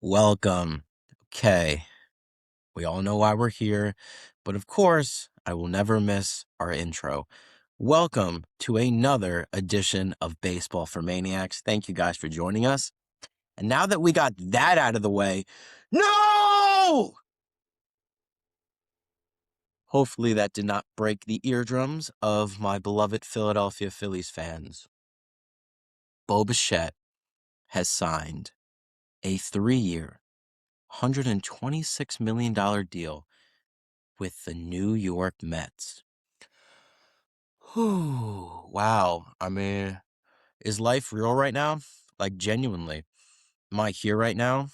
Welcome. Okay, we all know why we're here, but of course, I will never miss our intro. Welcome to another edition of Baseball for Maniacs. Thank you guys for joining us. And now that we got that out of the way, no! Hopefully that did not break the eardrums of my beloved Philadelphia Phillies fans. Bo Bichette has signed a 3-year, $126 million deal with the New York Mets. Wow. I mean, is life real right now? Like, genuinely. Am I here right now?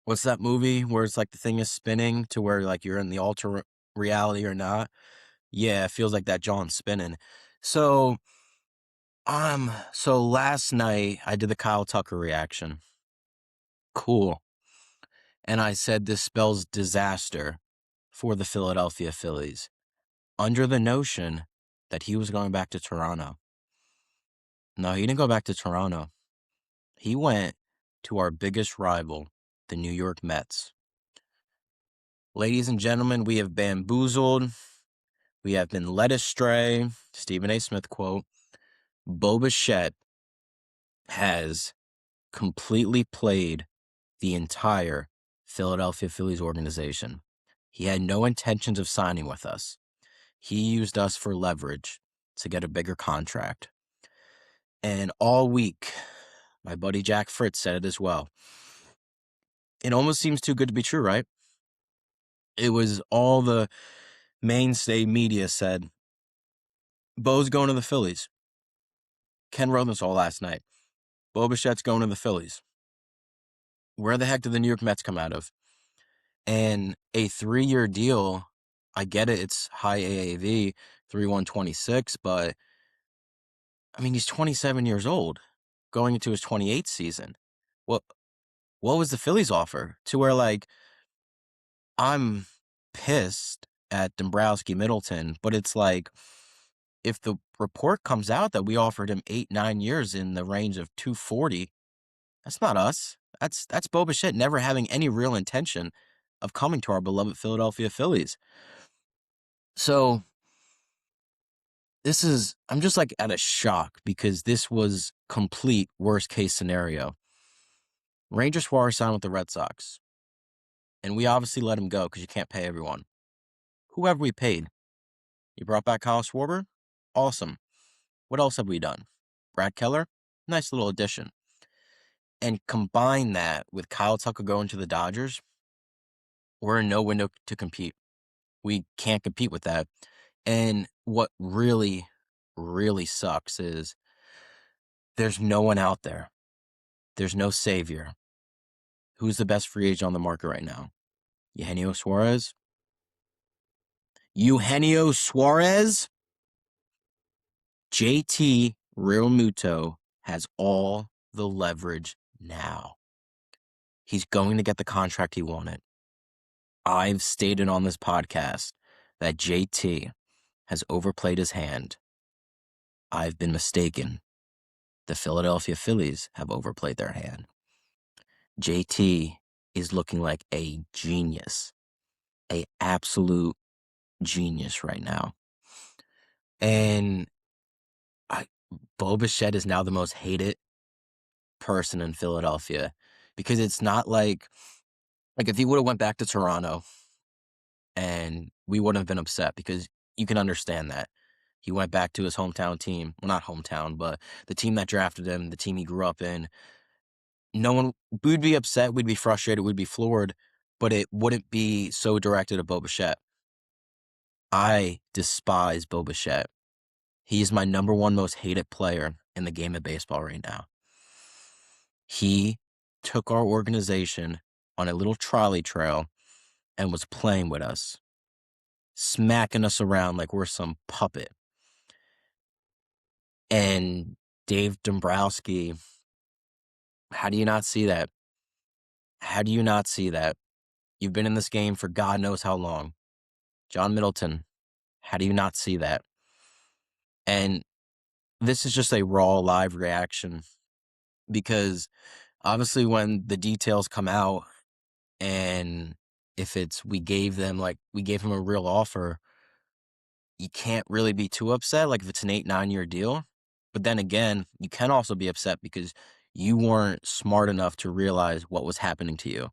What's that movie where it's like the thing is spinning to where like you're in the alter reality or not? Yeah, it feels like that John's spinning. So last night I did the Kyle Tucker reaction. Cool. And I said this spells disaster for the Philadelphia Phillies, under the notion that he was going back to Toronto. No, he didn't go back to Toronto. He went to our biggest rival, the New York Mets. Ladies and gentlemen, we have bamboozled. We have been led astray. Stephen A. Smith quote. Bo Bichette has completely played the entire Philadelphia Phillies organization. He had no intentions of signing with us. He used us for leverage to get a bigger contract. And all week, my buddy Jack Fritz said it as well. It almost seems too good to be true, right? It was all the mainstay media said, Bo's going to the Phillies. Ken Rosenthal last night. Bo Bichette's going to the Phillies. Where the heck did the New York Mets come out of? And a 3-year deal, I get it, it's high AAV, 3/126, but I mean, he's 27 years old, going into his 28th season. What was the Phillies offer? To where, like, I'm pissed at Dombrowski Middleton, but it's like, if the report comes out that we offered him 8-9 years in the range of 240, that's not us. That's Bo Bichette never having any real intention of coming to our beloved Philadelphia Phillies. So I'm just like at a shock because this was complete worst case scenario. Ranger Suarez signed with the Red Sox, and we obviously let him go because you can't pay everyone. Whoever we paid, you brought back Kyle Schwarber? Awesome. What else have we done? Brad Keller? Nice little addition. And combine that with Kyle Tucker going to the Dodgers, we're in no window to compete. We can't compete with that. And what really, really sucks is there's no one out there. There's no savior. Who's the best free agent on the market right now? Eugenio Suarez? Eugenio Suarez? JT Realmuto has all the leverage now. He's going to get the contract he wanted. I've stated on this podcast that JT has overplayed his hand. I've been mistaken. The Philadelphia Phillies have overplayed their hand. JT is looking like a genius, a absolute genius right now. And Bo Bichette is now the most hated person in Philadelphia because it's not like if he would have went back to Toronto and we wouldn't have been upset because you can understand that. He went back to his hometown team. Well, not hometown, but the team that drafted him, the team he grew up in. No one, we'd be upset, we'd be frustrated, we'd be floored, but it wouldn't be so directed at Bo Bichette. I despise Bo Bichette. He's my number one most hated player in the game of baseball right now. He took our organization on a little trolley trail and was playing with us, smacking us around like we're some puppet. And Dave Dombrowski, how do you not see that? How do you not see that? You've been in this game for God knows how long. John Middleton, how do you not see that? And this is just a raw live reaction because obviously when the details come out and if we gave him a real offer, you can't really be too upset, like if it's an 8-9 year deal. But then again, you can also be upset because you weren't smart enough to realize what was happening to you.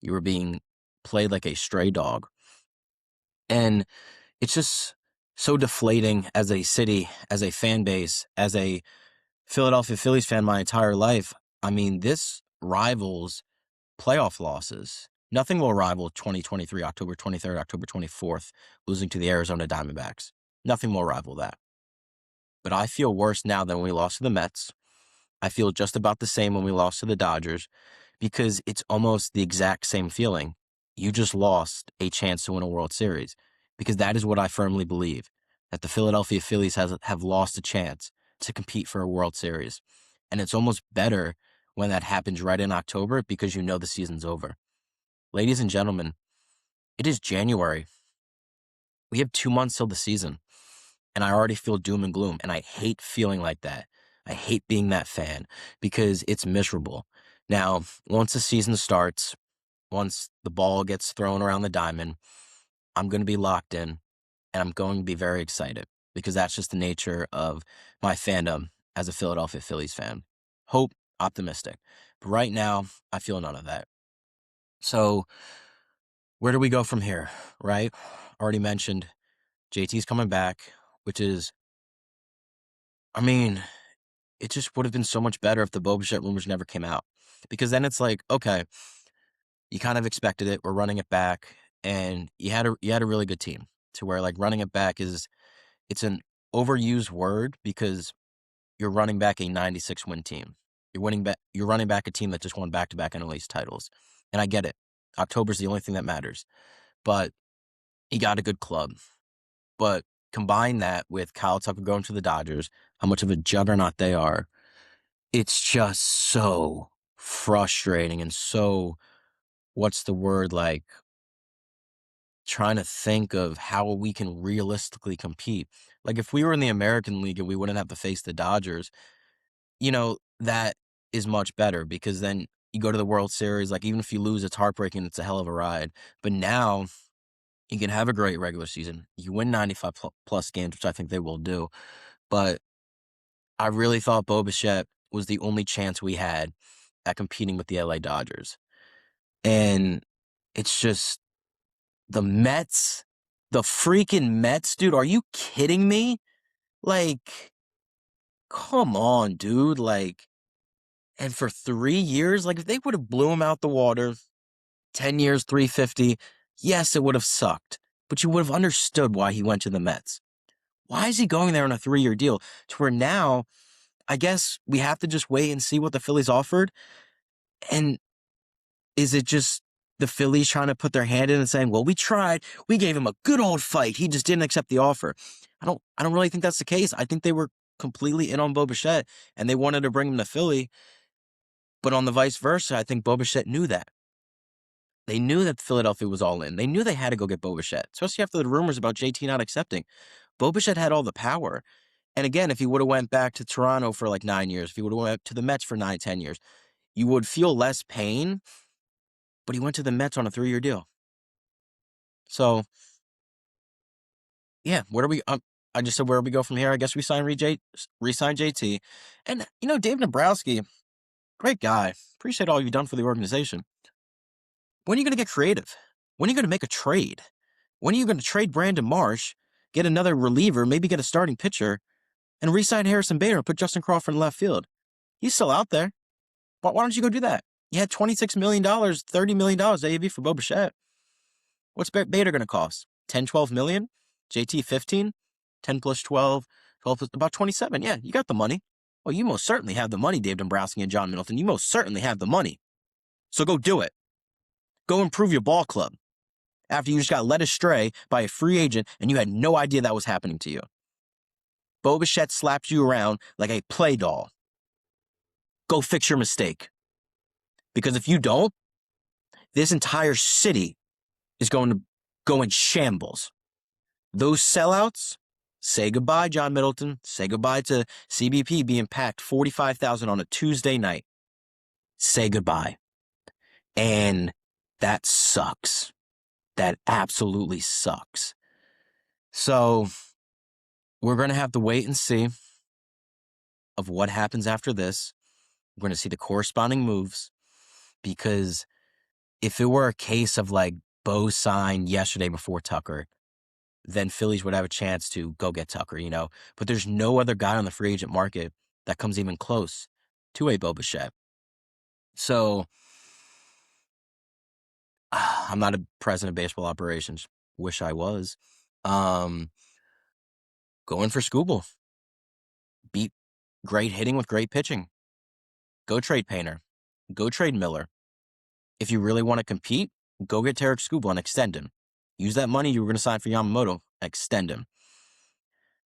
You were being played like a stray dog. And it's just so deflating as a city, as a fan base, as a Philadelphia Phillies fan my entire life. I mean, this rivals playoff losses. Nothing will rival 2023, October 23rd, October 24th, losing to the Arizona Diamondbacks. Nothing will rival that. But I feel worse now than when we lost to the Mets. I feel just about the same when we lost to the Dodgers because it's almost the exact same feeling. You just lost a chance to win a World Series because that is what I firmly believe, that the Philadelphia Phillies have lost a chance to compete for a World Series. And it's almost better when that happens right in October because you know the season's over. Ladies and gentlemen, it is January. We have 2 months till the season, and I already feel doom and gloom, and I hate feeling like that. I hate being that fan because it's miserable. Now, once the season starts, once the ball gets thrown around the diamond, I'm going to be locked in, and I'm going to be very excited because that's just the nature of my fandom as a Philadelphia Phillies fan. Hope, optimistic. But right now, I feel none of that. So, where do we go from here, right? Already mentioned JT's coming back, which is, I mean, it just would have been so much better if the Bo Bichette rumors never came out. Because then it's like, okay, you kind of expected it. We're running it back, and you had a really good team to where like running it back it's an overused word because you're running back a 96 win team. You're running back a team that just won back-to-back NL East titles. And I get it. October's the only thing that matters. But you got a good club. But combine that with Kyle Tucker going to the Dodgers, how much of a juggernaut they are. It's just so frustrating and so, what's the word, like trying to think of how we can realistically compete. Like if we were in the American League and we wouldn't have to face the Dodgers, that is much better because then you go to the World Series, like even if you lose, it's heartbreaking. It's a hell of a ride. But now you can have a great regular season. You win 95 plus games, which I think they will do. But I really thought Bo Bichette was the only chance we had at competing with the LA Dodgers. And it's just the Mets, the freaking Mets, dude. Are you kidding me? Like, come on, dude. Like, and for 3 years, like if they would have blew him out the water, 10 years, 350, yes, it would have sucked. But you would have understood why he went to the Mets. Why is he going there on a 3-year deal? To where now, I guess we have to just wait and see what the Phillies offered. And is it just the Phillies trying to put their hand in and saying, well, we tried. We gave him a good old fight. He just didn't accept the offer. I don't really think that's the case. I think they were completely in on Bo Bichette and they wanted to bring him to Philly. But on the vice versa, I think Bo Bichette knew that. They knew that Philadelphia was all in. They knew they had to go get Bo Bichette, especially after the rumors about JT not accepting. Bo Bichette had all the power. And again, if he would have went back to Toronto for like 9 years, if he would have went to the Mets for 9-10 years, you would feel less pain. But he went to the Mets on a 3-year deal. So, yeah, where do we? I just said where do we go from here? I guess we re-sign JT, and Dave Dombrowski, great guy. Appreciate all you've done for the organization. When are you going to get creative? When are you going to make a trade? When are you going to trade Brandon Marsh, get another reliever, maybe get a starting pitcher, and re-sign Harrison Bader and put Justin Crawford in left field? He's still out there. Why don't you go do that? You had $26 million, $30 million AAV for Bo Bichette. What's Bader going to cost? 10, 12 million? JT 15? 10 plus 12, 12 plus about 27. Yeah, you got the money. Well, you most certainly have the money, Dave Dombrowski and John Middleton. You most certainly have the money. So go do it. Go improve your ball club after you just got led astray by a free agent and you had no idea that was happening to you. Bo Bichette slapped you around like a play doll. Go fix your mistake. Because if you don't, this entire city is going to go in shambles. Those sellouts, say goodbye, John Middleton. Say goodbye to CBP being packed 45,000 on a Tuesday night. say goodbye. And that sucks. That absolutely sucks. So we're going to have to wait and see of what happens after this. We're going to see the corresponding moves, because if it were a case of like Bo signed yesterday before Tucker, then Phillies would have a chance to go get Tucker, you know? But there's no other guy on the free agent market that comes even close to a Bo Bichette. So I'm not a president of baseball operations. Wish I was. Going for Scooble. Beat great hitting with great pitching. Go trade Painter. Go trade Miller. If you really want to compete, go get Tarek Skubal and extend him. Use that money you were going to sign for Yamamoto and extend him.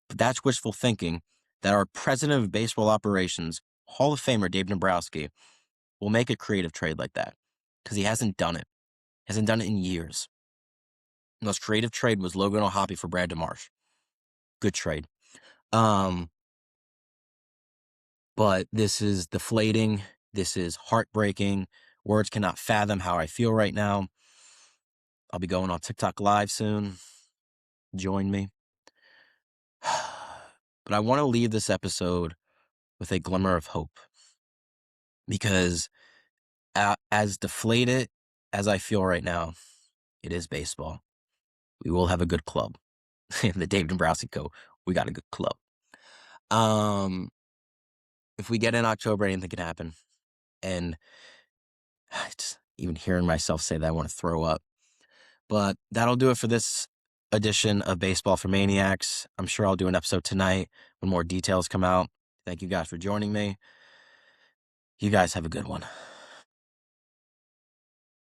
But that's wishful thinking that our president of baseball operations, Hall of Famer Dave Dombrowski, will make a creative trade like that, because he hasn't done it. He hasn't done it in years. The most creative trade was Logan O'Hoppe for Brad DeMarsh. Good trade. But this is deflating. This is heartbreaking. Words cannot fathom how I feel right now. I'll be going on TikTok Live soon. Join me. But I want to leave this episode with a glimmer of hope, because as deflated as I feel right now, it is baseball. We will have a good club. In the Dave Dombrowski Co., we got a good club. If we get in October, anything can happen. And just even hearing myself say that, I want to throw up. But that'll do it for this edition of Baseball for Maniacs. I'm sure I'll do an episode tonight when more details come out. Thank you guys for joining me. You guys have a good one.